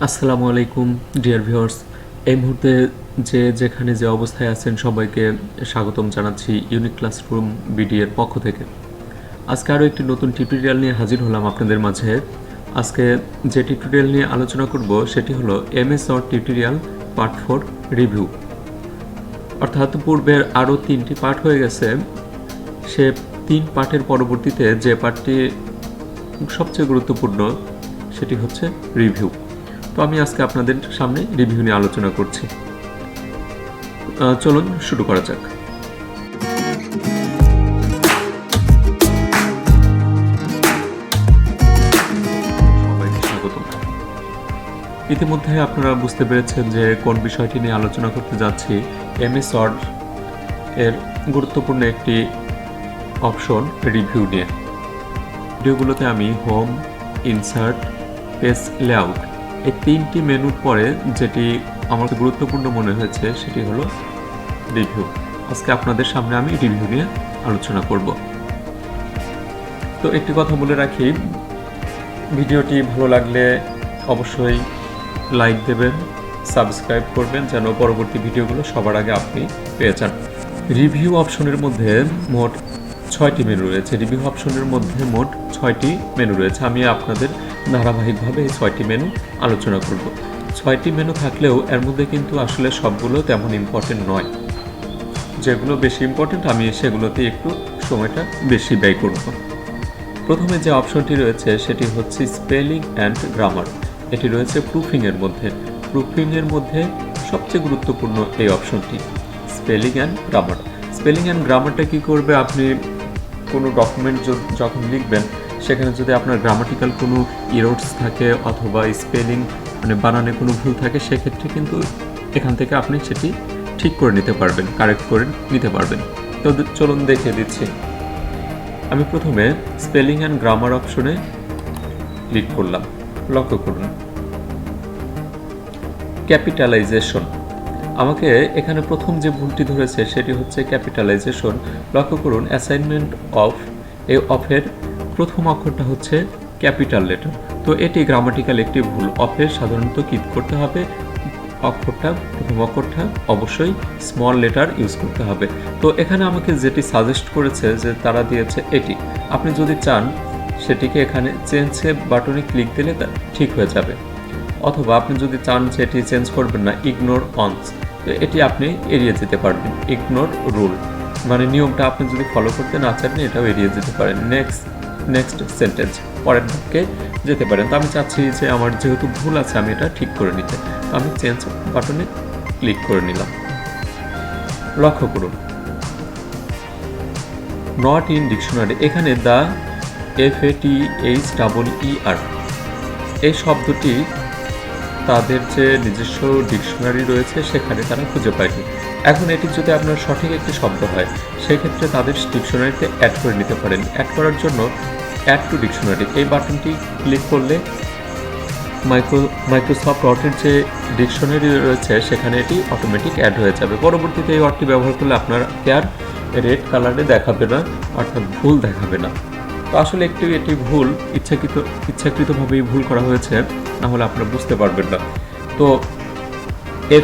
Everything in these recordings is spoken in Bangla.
আসসালামু আলাইকুম ডিয়ার ভিউয়ার্স। এই মুহূর্তে যেখানে যে অবস্থায় আছেন সবাইকে স্বাগতম জানাচ্ছি ইউনিক ক্লাসরুম বিডি এর পক্ষ থেকে। আজকে আরও একটি নতুন টিউটোরিয়াল নিয়ে হাজির হলাম আপনাদের মাঝে। আজকে যে টিউটোরিয়াল নিয়ে আলোচনা করব সেটি হলো MS Word tutorial part 4 review. অর্থাৎ পূর্বের আরও 3টি পার্ট হয়ে গেছে, সে 3 পার্টের পরবর্তীতে যে পার্টটি সবচেয়ে গুরুত্বপূর্ণ সেটি হচ্ছে রিভিউ। তো আমি আজকে আপনাদের সামনে রিভিউ নিয়ে আলোচনা করছি। চলুন শুরু করা যাক। সবাইকে স্বাগত। ইতিমধ্যে আপনারা বুঝতে পেরেছেন যে কোন বিষয়টি নিয়ে আলোচনা করতে যাচ্ছি। এমএস ওয়ার্ড এর গুরুত্বপূর্ণ একটি অপশন রিভিউ নিয়ে। ভিডিওগুলোতে আমি হোম, ইনসার্ট, পেজ লেআউট এই 3টি মেনুর পরে যেটি আমার গুরুত্বপূর্ণ মনে হয়েছে সেটি হলো রিভিউ। আজকে আপনাদের সামনে আমি রিভিউ নিয়ে আলোচনা করব। তো একটি কথা বলে রাখি, ভিডিওটি ভালো লাগলে অবশ্যই লাইক দেবেন, সাবস্ক্রাইব করবেন যেন পরবর্তী ভিডিওগুলো সবার আগে আপনি পেয়ে যান। রিভিউ অপশনের মধ্যে মোট 6টি মেনু রয়েছে। রিভিউ অপশনের মধ্যে মোট 6টি মেনু রয়েছে। আমি আপনাদের ধারাবাহিকভাবে এই 6টি মেনু আলোচনা করব। 6টি মেনু থাকলেও এর মধ্যে কিন্তু আসলে সবগুলো তেমন ইম্পর্টেন্ট নয়। যেগুলো বেশি ইম্পর্টেন্ট আমি সেগুলোতে একটু সময়টা বেশি ব্যয় করব। প্রথমে যে অপশনটি রয়েছে সেটি হচ্ছে স্পেলিং অ্যান্ড গ্রামার। এটি রয়েছে প্রুফিংয়ের মধ্যে। প্রুফিংয়ের মধ্যে সবচেয়ে গুরুত্বপূর্ণ এই অপশনটি spelling and grammar. Spelling and গ্রামারটা কী করবে, আপনি কোনো ডকুমেন্ট যখন লিখবেন সেখানে যদি আপনার গ্রামাটিক্যাল কোনো ইরোডস থাকে অথবা স্পেলিং বানানে কোনো ভুল থাকে, সেক্ষেত্রে কিন্তু এখান থেকে আপনি সেটি ঠিক করে নিতে পারবেন, কারেক্ট করে নিতে পারবেন। তো চলুন দেখিয়ে দিচ্ছি। আমি প্রথমে স্পেলিং অ্যান্ড গ্রামার অপশনে ক্লিক করলাম। লক্ষ্য করুন ক্যাপিটালাইজেশন। আমাকে এখানে প্রথম যে ভুলটি ধরেছে সেটি হচ্ছে ক্যাপিটালাইজেশন। লক্ষ্য করুন অ্যাসাইনমেন্ট অফের প্রথম অক্ষরটা হচ্ছে ক্যাপিটাল লেটার। তো এটি গ্রামাটিক্যাল একটি ভুল। অফের সাধারণত কি করতে হবে, প্রথম অক্ষরটা অবশ্যই স্মল লেটার ইউজ করতে হবে। তো এখানে আমাকে যেটি সাজেস্ট করেছে যে তারা দিয়েছে এটি। আপনি যদি চান সেটিকে এখানে চেঞ্জ বাটনে ক্লিক দিলে তা ঠিক হয়ে যাবে, অথবা আপনি যদি চান যে এটি চেঞ্জ করবেন না, ইগনোর অনস, তো এটি আপনি এড়িয়ে যেতে পারবেন। ইগনোর রুল মানে নিয়মটা আপনি যদি ফলো করতে না চান এটাও এড়িয়ে যেতে পারেন। নেক্সট সেন্টেন্স, পরের বাক্যে যেতে পারেন। তো আমি চাচ্ছি যে আমার যেহেতু ভুল আছে আমি এটা ঠিক করে নিতে, তো আমি চেঞ্জ বাটনে ক্লিক করে নিলাম। লক্ষ্য করুন নট ইন ডিকশনারি, এখানে দ্য FATHEER এই শব্দটি তাদের যে নিজস্ব ডিকশনারি রয়েছে সেখানে তারা খুঁজে পায়নি। এখন এটি যদি আপনার সঠিক একটি শব্দ হয় সেক্ষেত্রে তাদের ডিকশনারিতে অ্যাড করে নিতে পারেন। অ্যাড করার জন্য অ্যাড টু ডিকশনারি এই বাটনটি ক্লিক করলে মাইক্রোসফট ওয়ার্ডের যে ডিকশনারি রয়েছে সেখানে এটি অটোমেটিক অ্যাড হয়ে যাবে। পরবর্তীতে এই ওয়ার্ডটি ব্যবহার করলে আপনার আর রেড কালারে দেখাবে না, অর্থাৎ ভুল দেখাবে না। তো আসলে এটি ভুল, ইচ্ছাকৃতভাবেই ভুল করা হয়েছে, না হলে আপনারা বুঝতে পারবেন না। তো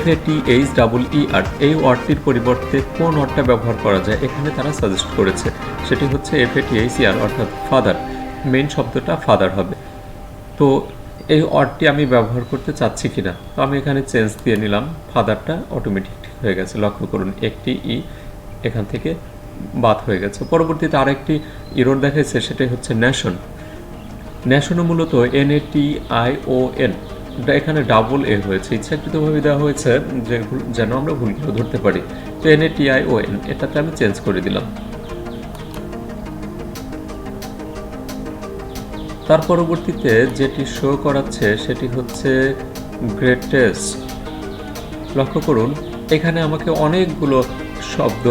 FATHEER এই ওয়ার্ডটির পরিবর্তে কোন ওয়ার্ডটা ব্যবহার করা যায় এখানে তারা সাজেস্ট করেছে, সেটি হচ্ছে FATHER অর্থাৎ ফাদার। মেইন শব্দটা ফাদার হবে। তো এই ওয়ার্ডটি আমি ব্যবহার করতে চাচ্ছি কিনা, তো আমি এখানে চেঞ্জ দিয়ে নিলাম। ফাদারটা অটোমেটিক ঠিক হয়ে গেছে। লক্ষ্য করুন একটি এখান থেকে বাদ হয়ে গেছে। পরবর্তীতে আরেকটি ইরোর দেখাচ্ছে, সেটাই হচ্ছে ন্যাশনও মূলত NATION, এখানে ডাবল এ হয়েছে, ইচ্ছাকৃতভাবে দেওয়া হয়েছে যেন আমরা ভুলগুলো ধরতে পারি। তো NATION এটাতে আমি চেঞ্জ করে দিলাম। তার পরবর্তীতে যেটি শো করাচ্ছে সেটি হচ্ছে গ্রেটেস্ট। লক্ষ্য করুন এখানে আমাকে অনেকগুলো শব্দ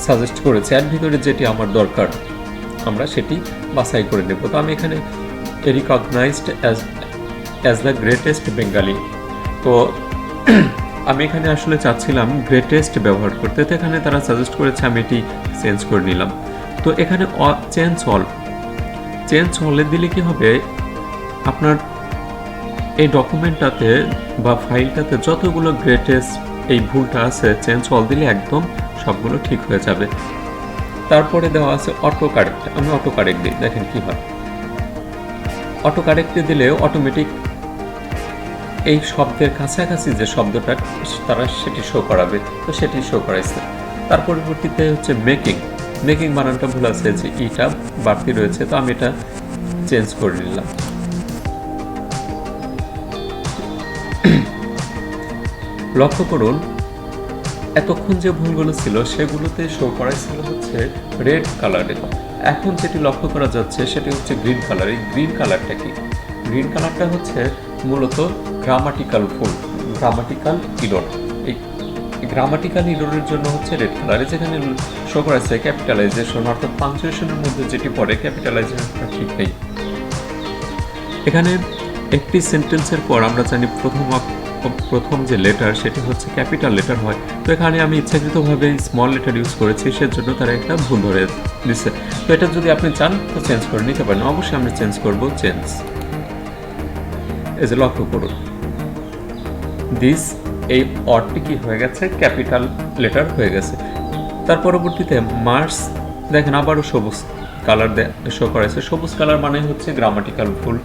সাজেস্ট করেছে, এর ভিতরে যেটি আমার দরকার আমরা সেটি বাছাই করে নেব। তো আমি এখানে recognized as the greatest Bengali, তো আমি এখানে আসলে চাচ্ছিলাম গ্রেটেস্ট ব্যবহার করতে, তো এখানে তারা সাজেস্ট করেছে, আমি এটি চেঞ্জ করে নিলাম। তো এখানে চেঞ্জ অল দিলে কি হবে, আপনার এই ডকুমেন্টটাতে বা ফাইলটাতে যতগুলো গ্রেটেস্ট এই ভুলটা আছে চেঞ্জ অল দিলে একদম সবগুলো ঠিক হয়ে যাবে। তারপরে দেওয়া আছে অটো কারেক্ট। আমি অটো কারেক্ট দিই, দেখেন কি হয়। অটো কারেক্টে দিলে অটোমেটিক এই শব্দের কাছাকাছি যে শব্দটা তারা সেটি শো করাবে, তো সেটি শো করাইছে। তার পরবর্তীতে হচ্ছে মেকিং। মেকিং বানানটা ভুল আছে, যে ইটা বাড়তি রয়েছে, তো আমি এটা চেঞ্জ করে নিলাম। লক্ষ্য করুন এতক্ষণ যে ভুলগুলো ছিল সেগুলোতে শো করাইছিল হচ্ছে রেড কালারে, এখন যেটি লক্ষ্য করা যাচ্ছে সেটি হচ্ছে গ্রিন কালার। এই গ্রিন কালারটা কি? গ্রিন কালারটা হচ্ছে মূলত গ্রামাটিক্যাল ভুল, গ্রামাটিক্যাল ইরর। এই গ্রামাটিক্যাল ইররের জন্য হচ্ছে রেড কালারে, যেখানে শো করাচ্ছে ক্যাপিটালাইজেশন অর্থাৎ পাংচুয়েশনের মধ্যে যেটি পড়ে ক্যাপিটালাইজেশনটা ঠিক নেই। এখানে একটি সেন্টেন্সের পর আমরা জানি প্রথম যে লেটার সেটি হচ্ছে ক্যাপিটাল লেটার হয়, তো এখানে আমি ইচ্ছাকৃতভাবে স্মল লেটার ইউজ করেছি, সেজন্য তারা একটা ভুল ধরে দিচ্ছে। তো এটা যদি আপনি চান তো চেঞ্জ করে নিতে পারেন, অবশ্যই আমি চেঞ্জ করব। চেঞ্জ, এই যে লক্ষ্য করুন দিস, এই অরটি কি হয়ে গেছে, ক্যাপিটাল লেটার হয়ে গেছে। তার পরবর্তীতে মার্স, দেখেন আবারও সবুজ কালার শো করেছে। সবুজ কালার মানে হচ্ছে গ্রামাটিক্যাল ভুল।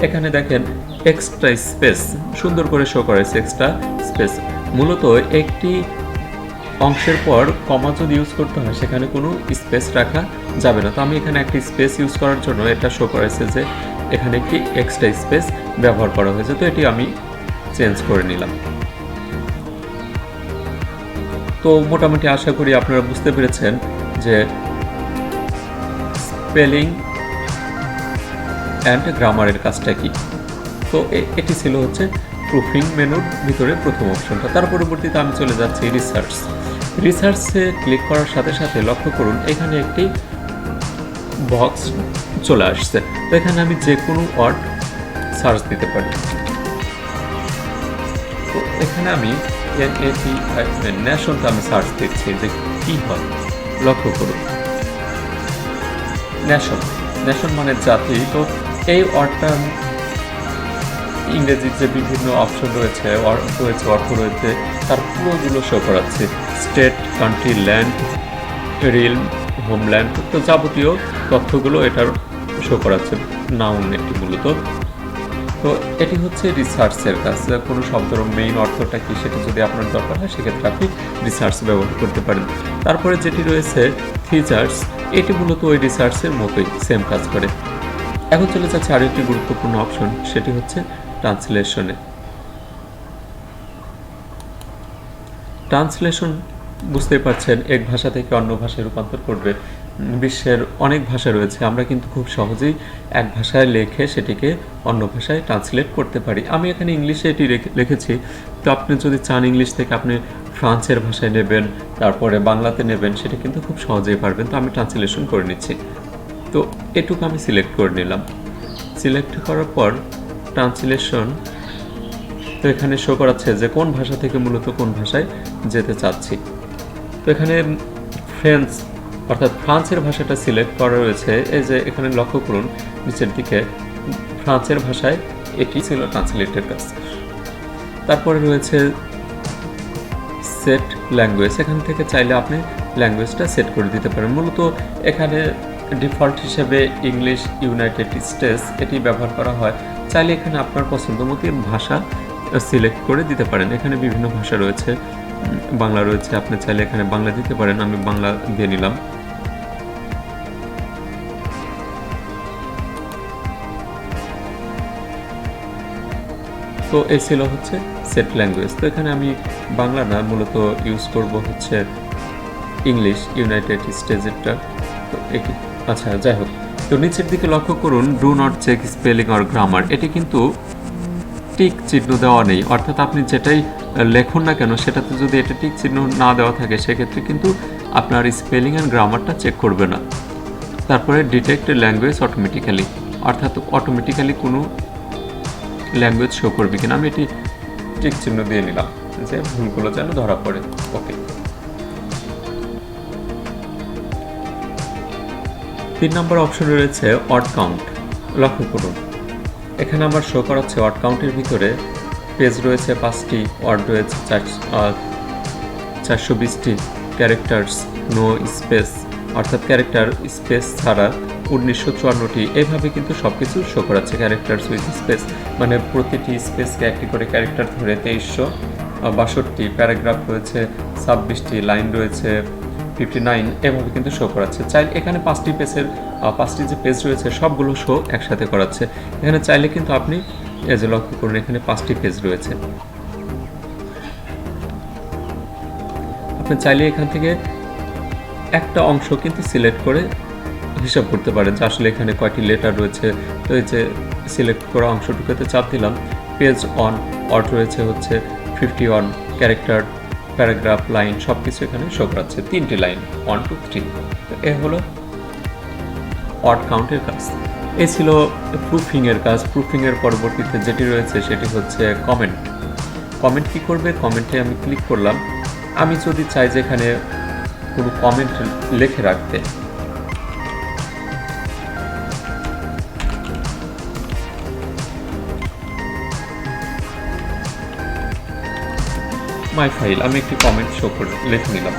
এখানে দেখেন এক্সট্রা স্পেস সুন্দর করে শো করেছে, এক্সট্রা স্পেস। মূলত একটি অংশের পর কমা যদি ইউজ করতে হয় সেখানে কোনো স্পেস রাখা যাবে না, তো আমি এখানে একটি স্পেস ইউজ করার জন্য এটা শো করেছে যে এখানে একটি এক্সট্রা স্পেস ব্যবহার করা হয়েছে, তো এটি আমি চেঞ্জ করে নিলাম। তো মোটামুটি আশা করি আপনারা বুঝতে পেরেছেন যে স্পেলিং অ্যান্ড গ্রামারের কাজটা কি। তো এটি ছিল হচ্ছে প্রুফিং মেনুর ভিতরে প্রথম অপশনটা। তার পরবর্তীতে আমি চলে যাচ্ছি রিসার্চ। রিসার্চে ক্লিক করার সাথে সাথে লক্ষ্য করুন এখানে একটি বক্স চলে আসছে, তো এখানে আমি যে কোনো ওয়ার্ড সার্চ দিতে পারি। তো এখানে আমি ন্যাশনটা আমি সার্চ দিচ্ছি যে কি হয়, লক্ষ্য করুন ন্যাশন, ন্যাশন মানে জাতি। তো এই ওয়ার্ডটা ইংরেজির যে বিভিন্ন অপশন রয়েছে, অর্থ রয়েছে, তার পুরোগুলো শো করাচ্ছে। State, country, land, reel, homeland, তো যাবতীয় তথ্যগুলো এটার শো করাচ্ছে, নাউন এটি মূলত। তো এটি হচ্ছে রিসার্চের কাজ। কোনো শব্দের মেইন অর্থটা কি সেটা যদি আপনার দরকার হয় সেক্ষেত্রে আপনি রিসার্চ ব্যবহার করতে পারেন। তারপরে যেটি রয়েছে ফিচার্স, এটি মূলত ওই রিসার্চের মতোই সেম কাজ করে। এখন চলে যাচ্ছে আরও একটি গুরুত্বপূর্ণ অপশন, সেটি হচ্ছে ট্রান্সলেশনে। ট্রান্সলেশন বুঝতেই পারছেন এক ভাষা থেকে অন্য ভাষায় রূপান্তর করবে। বিশ্বের অনেক ভাষা রয়েছে, আমরা কিন্তু খুব সহজেই এক ভাষায় লিখে সেটিকে অন্য ভাষায় ট্রান্সলেট করতে পারি। আমি এখানে ইংলিশে এটি লিখেছি, তো আপনি যদি চান ইংলিশ থেকে আপনি ফ্রান্সের ভাষায় নেবেন, তারপরে বাংলাতে নেবেন, সেটা কিন্তু খুব সহজেই পারবেন। তো আমি ট্রান্সলেশন করে নিচ্ছি, তো এটুকু আমি সিলেক্ট করে নিলাম। সিলেক্ট করার পর ট্রান্সলেশন, তো এখানে শো করাচ্ছে যে কোন ভাষা থেকে মূলত কোন ভাষায় যেতে চাচ্ছি। তো এখানে ফ্রেঞ্চ অর্থাৎ ফ্রান্সের ভাষাটা সিলেক্ট করা রয়েছে, এই যে এখানে লক্ষ্য করুন নিচের দিকে ফ্রান্সের ভাষায় এটি ছিল ট্রান্সলেটের কাজ। তারপরে রয়েছে সেট ল্যাঙ্গুয়েজ, এখান থেকে চাইলে আপনি ল্যাঙ্গুয়েজটা সেট করে দিতে পারেন। মূলত এখানে ডিফল্ট হিসেবে ইংলিশ ইউনাইটেড স্টেটস এটি ব্যবহার করা হয়, চাইলে এখানে আপনার পছন্দ মতো ভাষা সিলেক্ট করে দিতে পারেন। এখানে বিভিন্ন ভাষা রয়েছে, বাংলা রয়েছে, আপনি চাইলে এখানে বাংলা দিতে পারেন, আমি বাংলা দিয়ে নিলাম। তো এই ছিল হচ্ছে সেট ল্যাঙ্গুয়েজ। তো এখানে আমি বাংলা না মূলত ইউজ করব হচ্ছে ইংলিশ ইউনাইটেড স্টেটসেরটা। তো এটি আচ্ছা যাই হোক, তো নিচের দিকে লক্ষ্য করুন do not check spelling or grammar, এটি কিন্তু টিক চিহ্ন দেওয়া নেই, অর্থাৎ আপনি যেটাই লেখুন না কেন সেটাতে যদি এটা টিক চিহ্ন না দেওয়া থাকে সেক্ষেত্রে কিন্তু আপনার স্পেলিং অ্যান্ড গ্রামারটা চেক করবে না। তারপরে ডিটেক্ট ল্যাঙ্গুয়েজ অটোমেটিক্যালি, অর্থাৎ অটোমেটিক্যালি কোনো ল্যাঙ্গুয়েজ শো করবে কিনা। আমি এটি টিক চিহ্ন দিয়ে নিলাম যে ভুলগুলো যেন ধরা পড়ে। ওকে, 3 নম্বর অপশন রয়েছে অড কাউন্ট। লক্ষ্য করুন এখানে আমার শো করাচ্ছে ওয়ার্ড কাউন্টের ভিতরে পেজ রয়েছে 5টি, ওয়ার্ড রয়েছে 420টি, ক্যারেক্টার্স নো স্পেস অর্থাৎ ক্যারেক্টার স্পেস ছাড়া 1954টি। এইভাবে কিন্তু সব কিছু শো করাচ্ছে ক্যারেক্টার্স উইথ স্পেস, মানে প্রতিটি স্পেসকে একটি করে ক্যারেক্টার ধরে 2362, প্যারাগ্রাফ রয়েছে 26টি, লাইন রয়েছে 59, এভাবে কিন্তু শো করাচ্ছে। চাইলে এখানে 5টি যে পেজ রয়েছে সবগুলো শো একসাথে করাচ্ছে। এখানে চাইলে কিন্তু আপনি এই যে লক্ষ্য করুন, এখানে 5টি পেজ রয়েছে। আপনি চাইলে এখান থেকে একটা অংশ কিন্তু সিলেক্ট করে হিসাব করতে পারেন যে আসলে এখানে কয়টি লেটার রয়েছে। তো এই যে সিলেক্ট করা অংশটুকুতে চাপ দিলাম, পেজ অন, ওয়ার্ড রয়েছে হচ্ছে 51, ক্যারেক্টার, প্যারাগ্রাফ, লাইন সব কিছু এখানে শো করাচ্ছে। 3টি লাইন 1 2 3। তো এ হলো ওয়ার্ড কাউন্টের কাজ। এই ছিল প্রুফিংয়ের কাজ। প্রুফিংয়ের পরবর্তীতে যেটি রয়েছে সেটি হচ্ছে কমেন্ট। কমেন্ট কি করবে? কমেন্টে আমি ক্লিক করলাম। আমি যদি চাই যে এখানে কোনো কমেন্ট লিখে রাখতে, মাই ফাইল, আমি একটি কমেন্ট শো করে লিখে নিলাম।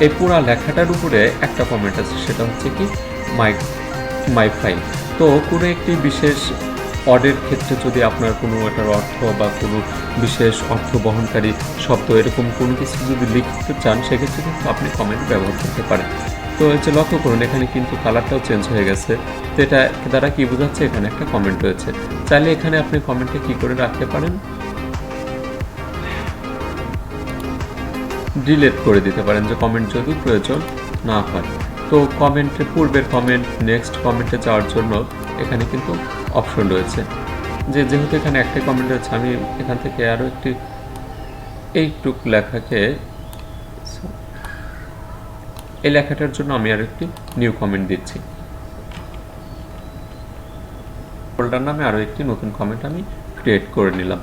এই পুরো লেখাটার উপরে একটা কমেন্ট আছে, সেটা হচ্ছে কি মাই ফাইল। তো কোনো একটি বিশেষ ওয়ার্ডের ক্ষেত্রে যদি আপনার কোনো এটার অর্থ বা কোনো বিশেষ অর্থ বহনকারী শব্দ এরকম কোনো কিছু যদি লিখতে চান, সেক্ষেত্রে কিন্তু আপনি কমেন্ট ব্যবহার করতে পারেন। তো হচ্ছে লক্ষ্য করুন, এখানে কিন্তু কালারটাও চেঞ্জ হয়ে গেছে। তো এটা দ্বারা কি বোঝাচ্ছে? এখানে একটা কমেন্ট রয়েছে। চাইলে এখানে আপনি কমেন্টে কি করে রাখতে পারেন, ডিলিট করে দিতে পারেন, যে কমেন্ট যদি প্রয়োজন না হয়। তো কমেন্টের পূর্বের কমেন্ট নেক্সট কমেন্টে যাওয়ার জন্য এখানে কিন্তু অপশন রয়েছে। যেহেতু এখানে একটাই কমেন্ট রয়েছে, আমি এখান থেকে আরও একটি এইটুক লেখাকে, এই লেখাটার জন্য আমি আরও একটি নিউ কমেন্ট দিচ্ছি। ফোল্ডার নামে আরও একটি নতুন কমেন্ট আমি ক্রিয়েট করে নিলাম।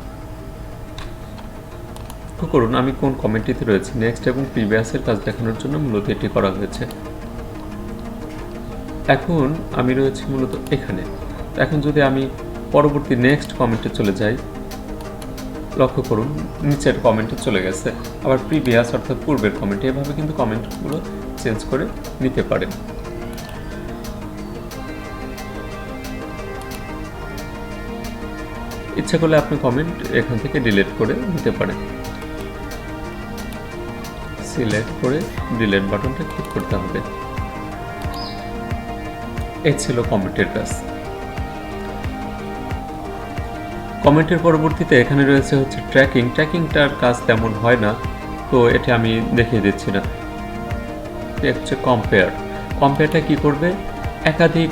করুন আমি কোন কমেন্টটিতে রয়েছে, নেক্সট এবং প্রিভিয়াসের কাজ দেখানোর জন্য মূলত এটি করা হয়েছে। এখন আমি রয়েছি মূলত এখানে। এখন যদি আমি পরবর্তী নেক্সট কমেন্টে চলে যাই, লক্ষ্য করুন নিচের কমেন্টে চলে গেছে, আবার প্রিভিয়াস অর্থাৎ পূর্বের কমেন্ট। এভাবে কিন্তু কমেন্টগুলো চেঞ্জ করে নিতে পারেন। ইচ্ছা করলে আপনি কমেন্ট এখান থেকে ডিলিট করে নিতে পারেন। সিলেক্ট করে ডিলিট বাটনটা ক্লিক করতে হবে। এই ছিল কমেন্টের কাজ। কমেন্টের পরবর্তীতে এখানে রয়েছে হচ্ছে ট্র্যাকিং। ট্র্যাকিংটার কাজ তেমন হয় না, তো এটা আমি দেখিয়ে দিচ্ছি না। হচ্ছে কম্পেয়ার। কম্পেয়ারটা কি করবে? একাধিক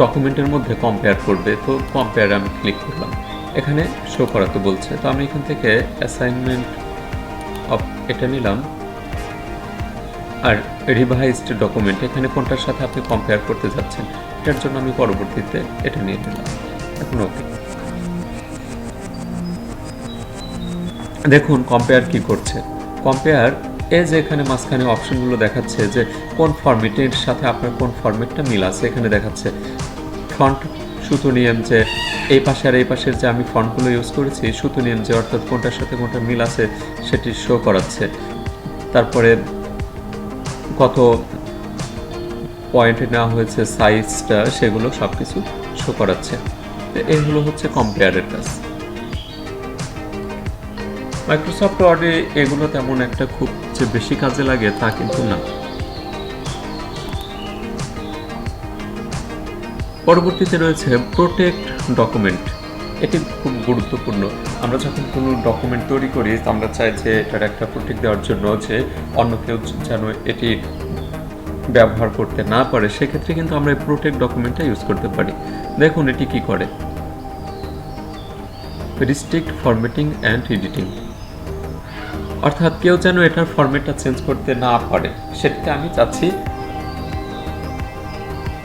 ডকুমেন্টের মধ্যে কম্পেয়ার করবে। তো কম্পেয়ারে আমি ক্লিক করলাম, এখানে শো করাতে বলছে। তো আমি এখান থেকে অ্যাসাইনমেন্ট এটা নিলাম, আর রিভাইজড ডকুমেন্ট, এখানে কোনটার সাথে আপনি কম্পেয়ার করতে যাচ্ছেন এটার জন্য আমি পরবর্তীতে এটা নিয়ে নিলাম। এখন ওকে, দেখুন কম্পেয়ার কি করছে। কম্পেয়ার এই যে এখানে মাঝখানে অপশনগুলো দেখাচ্ছে যে কোন ফরম্যাটের সাথে আপনার কোন ফরম্যাটটা মিল আছে। এখানে দেখাচ্ছে ফন্ট সুতো নিয়ম, যে এই পাশে আর এই পাশের যে আমি ফন্টগুলো ইউজ করেছি সুতো নিয়ম, যে অর্থাৎ কোনটার সাথে কোনটা মিল আছে সেটি শো করাচ্ছে। তারপরে কত পয়েন্টে নেওয়া হয়েছে, সাইজটা, সেগুলো সব কিছু শো করাচ্ছে। এগুলো হচ্ছে কম্পেয়ারের কাজ। মাইক্রোসফট ওয়ার্ডে এগুলো তেমন একটা খুব যে বেশি কাজে লাগে তা কিন্তু না। পরবর্তীতে রয়েছে প্রোটেক্ট ডকুমেন্ট। এটি খুব গুরুত্বপূর্ণ। আমরা যখন কোনো ডকুমেন্ট তৈরি করি আমরা চাই যে এটার একটা প্রোটেক্ট দেওয়ার জন্য, যে অন্য কেউ যেন এটি ব্যবহার করতে না পারে। সেক্ষেত্রে কিন্তু আমরা এই প্রোটেক্ট ডকুমেন্টটা ইউজ করতে পারি। দেখুন এটি কি করে, রিস্ট্রিক্ট ফরম্যাটিং অ্যান্ড এডিটিং, অর্থাৎ কেউ যেন এটার ফরম্যাটটা চেঞ্জ করতে না পারে, সেটাকে আমি চাচ্ছি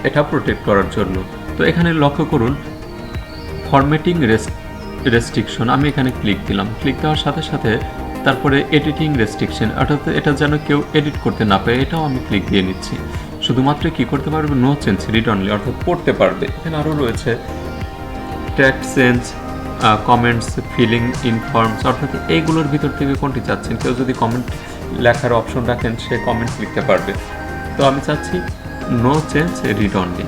এটা প্রোটেক্ট করার জন্য। তো এখানে লক্ষ্য করুন ফরম্যাটিং রেস্ট্রিকশন, আমি এখানে ক্লিক দিলাম। ক্লিক দেওয়ার সাথে সাথে তারপরে এডিটিং রেস্ট্রিকশন, অর্থাৎ এটা যেন কেউ এডিট করতে না পারে, এটাও আমি ক্লিক দিয়ে নিচ্ছি। শুধুমাত্র কি করতে পারবে? নো চেঞ্জ, রিড অনলি, অর্থাৎ পড়তে পারবে। এখানে আরও রয়েছে tag change, comments, filling in forms, অর্থাৎ এইগুলোর ভিতর থেকে কোনটি চাচ্ছেন। কেউ যদি কমেন্ট লেখার অপশন রাখেন সে কমেন্ট লিখতে পারবে। তো আমি চাচ্ছি নো চেঞ্জ, রিড অনলি।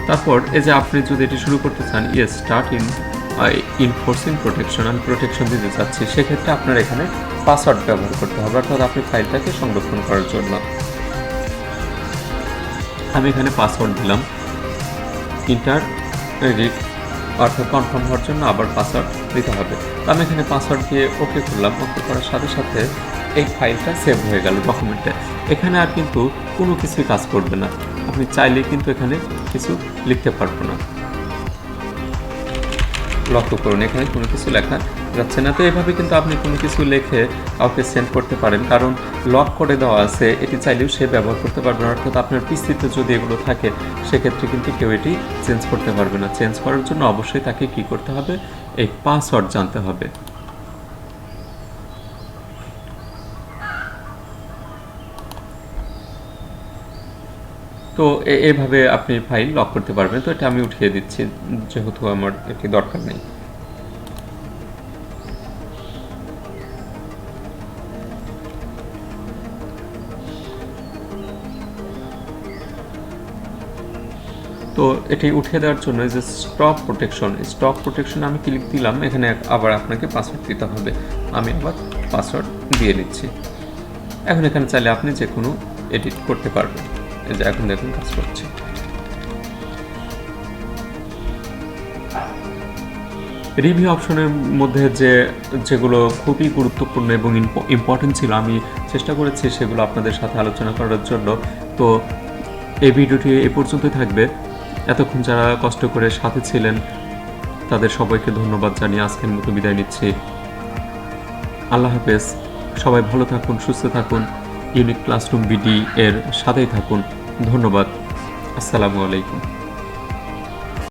তারপর এই যে আপনি যদি এটি শুরু করতে চান, ইয়েস স্টার্ট ইনফোর্সিং প্রোটেকশন, আমি প্রোটেকশন দিতে চাচ্ছি, সেক্ষেত্রে আপনার এখানে পাসওয়ার্ড ব্যবহার করতে হবে, অর্থাৎ আপনি ফাইলটাকে সংরক্ষণ করার জন্য। আমি এখানে পাসওয়ার্ড দিলাম, ইন্টার রিড, অর্থাৎ কনফার্ম হওয়ার জন্য আবার পাসওয়ার্ড দিতে হবে। তো আমি এখানে পাসওয়ার্ড দিয়ে ওকে করলাম। ওকে করার সাথে সাথে এই ফাইলটা সেভ হয়ে গেল ডকুমেন্টে। এখানে আর কিন্তু কোনো কিছুই কাজ করবে না, আপনি চাইলে কিন্তু এখানে কিছু লিখতে পারবো না। লক্ষ্য করুন এখানে কোনো কিছু লেখা যাচ্ছে না। তো এভাবে কিন্তু আপনি কোনো কিছু লিখে কাউকে সেন্ড করতে পারেন, কারণ লক করে দেওয়া আছে, এটি চাইলেও সে ব্যবহার করতে পারবে না। অর্থাৎ আপনার পিসিতে যদি এগুলো থাকে সেক্ষেত্রে কিন্তু কেউ এটি চেঞ্জ করতে পারবে না। চেঞ্জ করার জন্য অবশ্যই তাকে কি করতে হবে, এই পাসওয়ার্ড জানতে হবে। তো এভাবে আপনি ফাইল লক করতে পারবেন। তো এটা আমি উঠিয়ে দিচ্ছি যেহেতু আমার এটি দরকার নেই। তো এটি উঠিয়ে দেওয়ার জন্য যে স্টপ প্রোটেকশন আমি ক্লিক দিলাম। এখানে আবার আপনাকে পাসওয়ার্ড দিতে হবে। আমি আবার পাসওয়ার্ড দিয়ে নিচ্ছি। এখন এখানে চাইলে আপনি যে কোনো এডিট করতে পারবেন। এই যে এখন দেখুন কাজ করছে। রিভিউ অপশনের মধ্যে যেগুলো খুবই গুরুত্বপূর্ণ এবং ইম্পর্টেন্ট ছিল, আমি চেষ্টা করেছি সেগুলো আপনাদের সাথে আলোচনা করার জন্য। তো এই ভিডিওটি এ পর্যন্তই থাকবে। এতক্ষণ যারা কষ্ট করে সাথে ছিলেন তাদের সবাইকে ধন্যবাদ জানিয়ে আজকের মতো বিদায় নিচ্ছি। আল্লাহ হাফেজ। সবাই ভালো থাকুন, সুস্থ থাকুন। ইউনিক ক্লাসরুম বিডি এর সাথেই থাকুন। ধন্যবাদ। আসসালামু আলাইকুম।